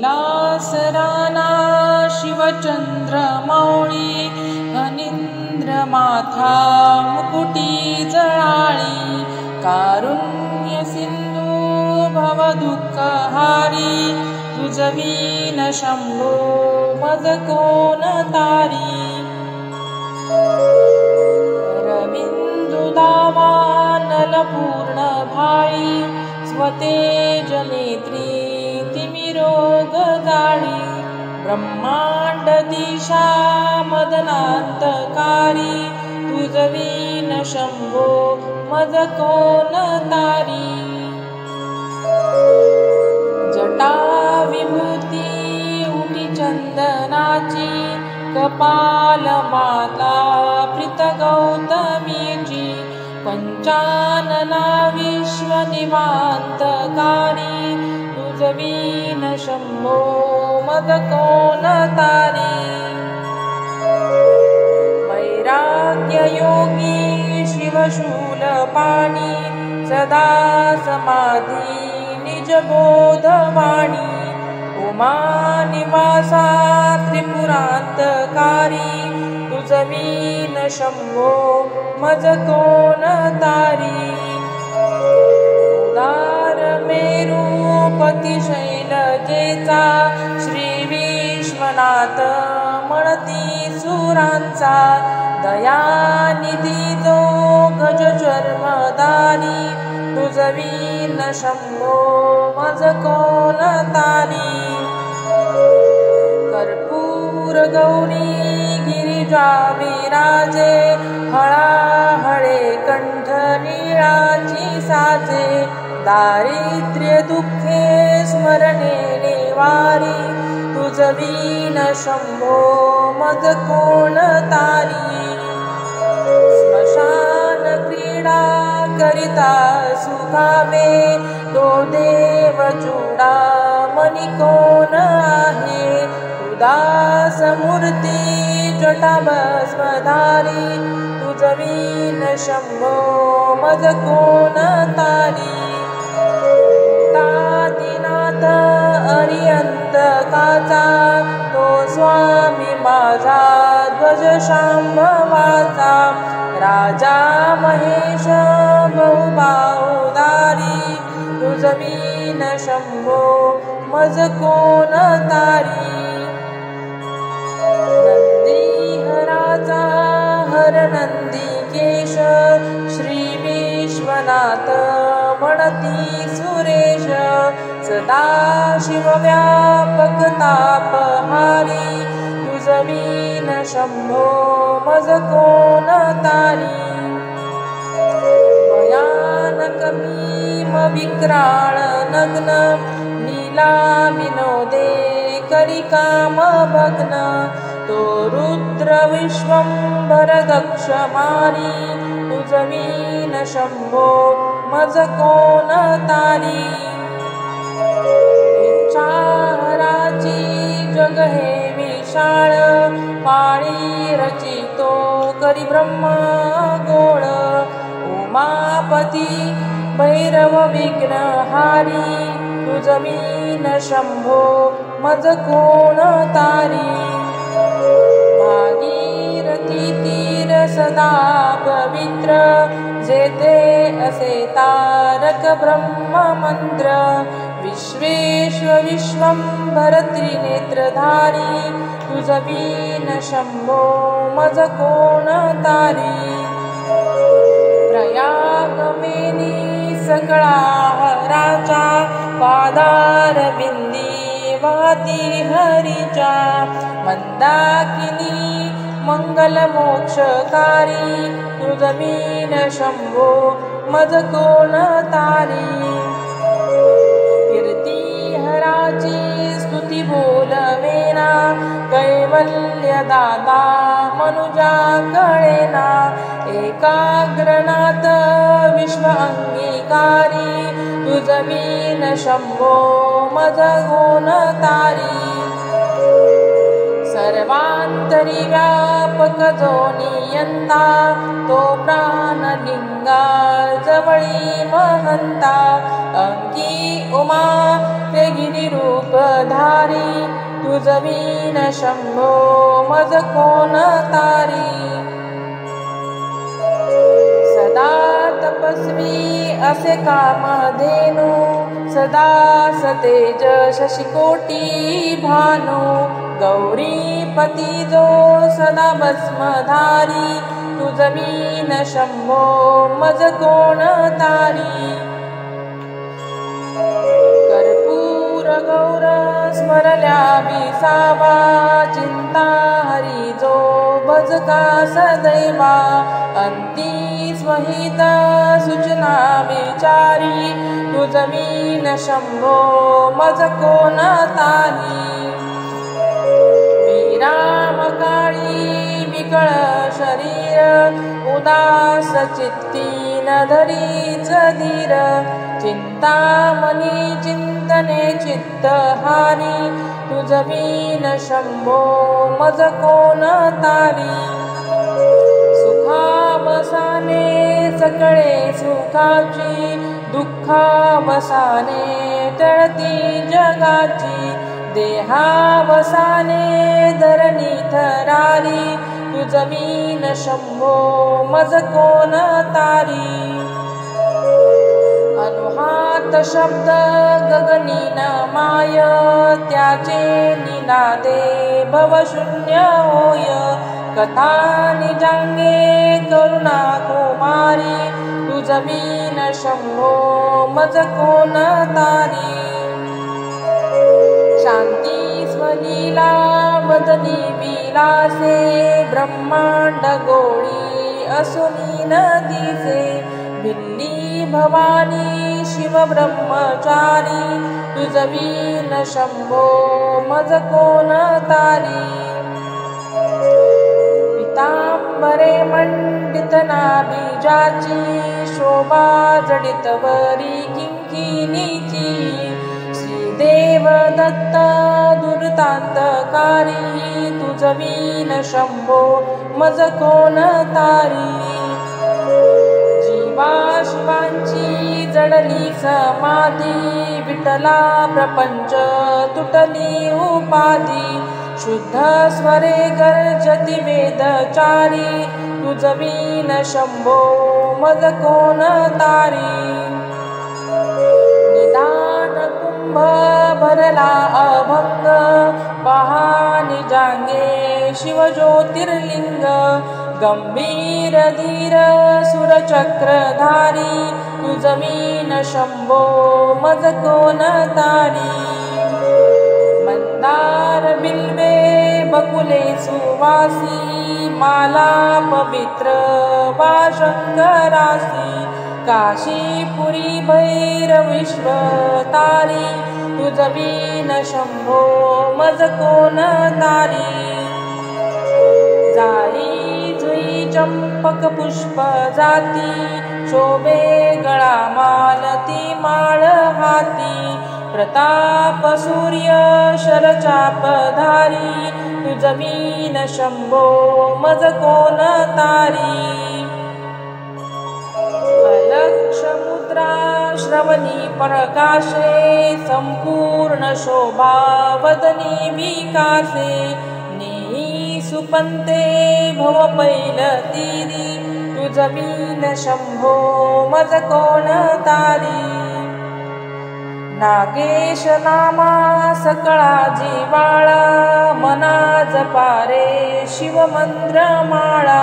कैलासराना शिवचंद्रमौळी फणींद्र माथा मुकुटी जळाळी कारुण्य सिंधू भवदुःखहारी तुझवीन शंभो मज कोण तारी रविंदुदावानल पूर्ण भाळी स्वतेज नेत्री तिमिरोग जाळी ब्रह्मांड दिशा मदनांतकारी तुझवीन शंभो मज कोण तारी जटा विभूती उटी चंदनाची कपाल माता प्रीत गौतमीची पंचानना विश्व निवांतकारी तुझवीन शंभो मज कोण तारी वैराग्य योगी शिवशूलपाणी सदा समाधी निज बोधवाणी उमा निवासा त्रिपुरांतकारी तुझवीन शंभो मज कोण तारी उदार मेरूपती शैलजेचा श्री विश्वनाथ म्हणती सुरांचा दयानिधी जो गज चर्मदारी तुझवीन शंभो मज कोण तारी कर्पूर गौरी गिरिजा विराजे हळाहळे कंठ नीळाची साजे दारिद्र्य दुःखे स्मरणे निवारी तुझवीन शंभो मज कोण तारी स्मशान क्रीडा करिता सुखावे तो देव चूडामणी कोण आहे उदास मूर्ती जटा भस्मधारी तुझवीन शंभो मज कोण तारी तादिनाथ अरियंतकाचा तो स्वामी माझा ध्वज शांभवाचा राजा महेश बहुबाहुदारी तुझवीन शंभो मज कोण तारी नंदीहराचा हर नंदिकेश श्री विश्वनाथ म्हणती सुरेश सदा शिवव्यापक तापहारी तुझवीन शंभो मज कोण तारी भयानक भीम विक्राळ नग्न लीला विनोदे करी काम भग्न तो रुद्र विश्वंभर दक्ष मारी तुझवीन शंभो मज कोण तारी इच्छाहराची जग हे विशाळ पाळी रचितो करी ब्रह्मा गोळ उमापती भैरव विघ्नहारी तुझवीन शंभो मज कोण तारी भागीरथी तीर सदा पवित्र जेथे असे तारक ब्रह्म मंत्र विश्वेश्वर विश्वंभर त्रिनेत्रधारी तुझवीन शंभो मज कोण तारी प्रयागमेनी सकळा हराचा पादार बिंदी वाती हरीच्या मंदाकिनी मंगल मोक्षकारी तुझवीन शंभो मज कोण तारी कीर्ती हराची स्तुती बोलवेना कैवल्य दादा मनुजा कळेना एकाग्रनाथ विश्व अंगीकारी तुझवीन शंभो मज कोण तारी सर्वांतरी व्यापक जो नियंता तो प्राणलिंगा जवळी महंता अंकी उमा ते गिरी योगी रूपधारी तुझ विन शंभो मज कोण तारी. सदा तपस्वी असे कामधेनु सदा सतेज शशिकोटी भानु. गौरीपती जो सदा भस्मधारी तुझ विन शंभो मज कोण तारी. कर्पूर गौर स्मरल्या विसावा चिंता हरी जो भजका सदैवा. अंती स्वहित सूचना विचारी तुझ विन शंभो मज कोण तारी. विराम काळी विकळ शरीर उदास चित्ती न धरीच धीर. चिंतामणी चिंतने चित्तहारी तुझ विन शंभो मज कोण तारी. सुखावसाने सकळे सुखाची दुःखावसाने टळती जगाची. देहावसाने धरणी थरारी तुझ विन शंभो मज कोण तारी. अनुहात शब्द गगनी न माय त्याचे निनादे भवशून्य होय. कथा निजांगे करुणा कुमारी तुझ विन शंभो मज कोण तारी. शांती स्वलीला वदनी विलासे ब्रह्मांड गोळी असुनी न दिसे. भिल्ली भवानी शिव ब्रह्मचारी तुझ विन शंभो मज कोण तारी. पितांबरे मंडित नाभिजाची शोभा जडित वरी किंकिणीची. श्रीदेव दत्त दुर्तांतकारी तुझ विन शंभो मज कोण तारी. जीवा शिवांची जडली समाधी विठ्ठला प्रपंच तुटली उपाधी. शुद्ध स्वरे गर्जती वेदचारी तुझ विन शंभो मज कोण तारी. निदान कुंभ भरला अभंग पहा निजांगे शिव ज्योतिर्लिंग. गंभीर धीर सुरचक्रधारी तुझ विन शंभो मज कोण तारी. मंदार बिल्वे बकुले सुवासी माला पवित्र वा शंकरासी. काशीपुरी भैरव विश्वतारी तुझ विन शंभो मज कोण तारी. जाई जुई चंपक पुष्प जाती शोभे गळा मालती माळ हाती. प्रताप सूर्य शरचापधारी तुझ विन शंभो मज कोण तारी. अलक्ष मुद्रा श्रवणी प्रकाशे संपूर्ण शोभा वदनी विकासे. नेई सुपंते भव पैल तीरी तुझ विन शंभो मज कोण तारी. नागेश नामा सकळा जिवाळा मना जपारे शिवमंत्र माळा.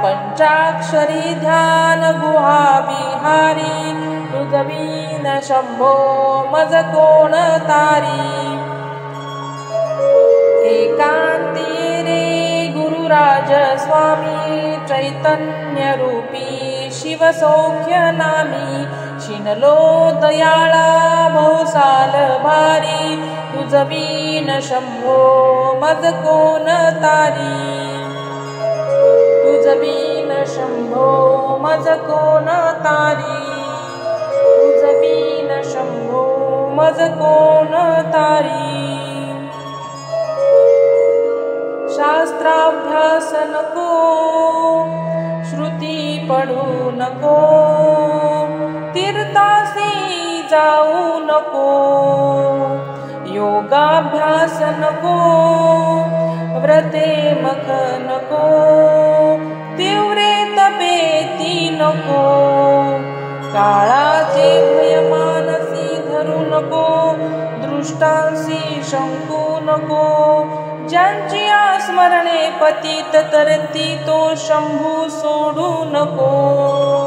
पंचाक्षरी ध्यान गुहा विहारी तुझ विन शंभो मज कोण तारी. एकांती रे गुरुराज स्वामी चैतन्य रूपी शिव सौख्य नामी. शिनलो दयाळा बहुसाल भारी तुझ विन शंभो मज कोण तारी. तुझ विन शंभो मज कोण तारी. तुझ विन शंभो मज कोण तारी. शास्त्राभ्यास नको श्रुती पढू नको. तीर्थासी जाऊ नको अभ्यास नको, व्रते मख नको, तीव्रे तपेती नको, काळाचे भय मानसी धरू नको, दृष्टांशी शंकू नको, ज्यांची स्मरणे पतित करती तो शंभू सोडू नको.